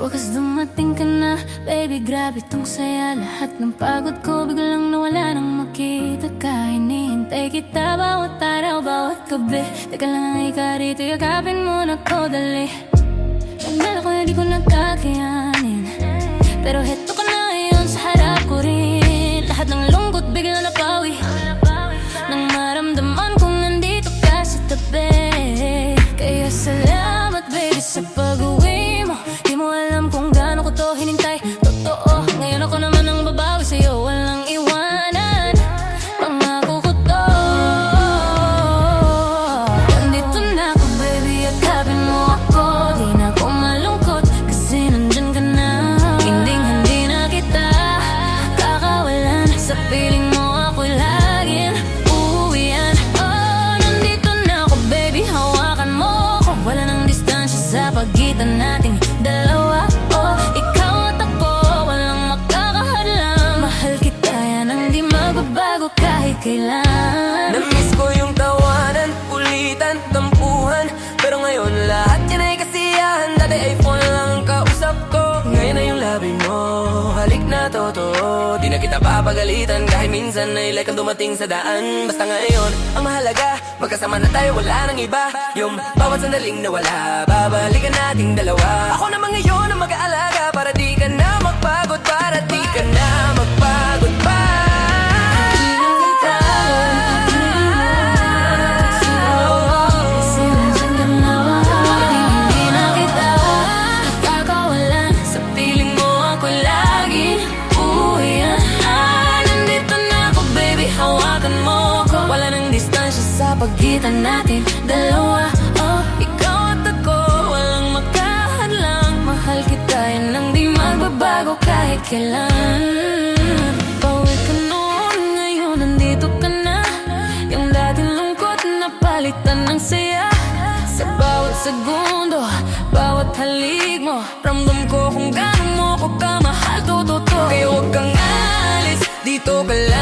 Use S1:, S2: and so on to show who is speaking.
S1: wakas dumating ka na, baby, grabe tong saya. Lahat ng pagod ko biglang nawala nang makita ka. Hinihintay kita bawat araw, bawat gabi. Teka lang, ika rito, yakapin mo na ko, dali. Nagdala ko hindi ko nagkakayanin, pero heto ka na ngayon sa harap ko rin. Lahat ng lungkot biglang napawi nang maramdaman kong nandito ka sa tabi. Kaya salamat, baby, sa pag-uwi mo. Di mo alam kung gaano ko to hinintay. Totoo, ngayon ako naman ang babawi sa'yo, walang iwanan. Pangako ko to. Nandito na ako, baby, yakapin mo ako. Di na ako malungkot kasi nandyan ka na. Hinding-hindi na kita kakawalan. Sa piling mo ako'y laging uuwian. Oh, nandito na ako, baby, hawakan mo ko. Wala nang distansya sa pagitan nating dalawa. Oh, ikaw at ako, walang makakahadlang. Mahal kita, yan ang di magbabago kahit kailan.
S2: Namiss ko yung tawanan, kulitan, tampuhan. Pero ngayon lahat yan ay kasiyahan. Dati ay phone lang ang kausap ko, ngayon ay yung labi mo. Halik na totoo, di na kita papagalitan. Kahit minsan ay like ang dumating sa daan. Basta ngayon, ang mahalaga, magkasama na tayo, wala nang iba. Yung bawat sandaling nawala, babalikan nating dalawa. Ako naman ngayon ang mag-aalaga para di ka na magpagod, para di ka na magpagod pa.
S1: Kasi nandyan ka na. Hinding-hindi na kita kakawalan. Sa piling mo ako'y laging uuwian. Nandito na ako, baby, hawakan mo ko. Wala nang distansya sa pagitan natin dalawa. Oh, ikaw at ako, walang makahadlang. Mahal kita, yan ang di magbabago kahit kailan. Pauwi ka noon, ngayon nandito ka na. Yung dating lungkot napalitan ng saya. Sa bawat segundo, bawat halik mo, ramdam ko kung gaano mo ko kamahal, totoo.
S2: Kaya huwag kang alis, dito ka lang.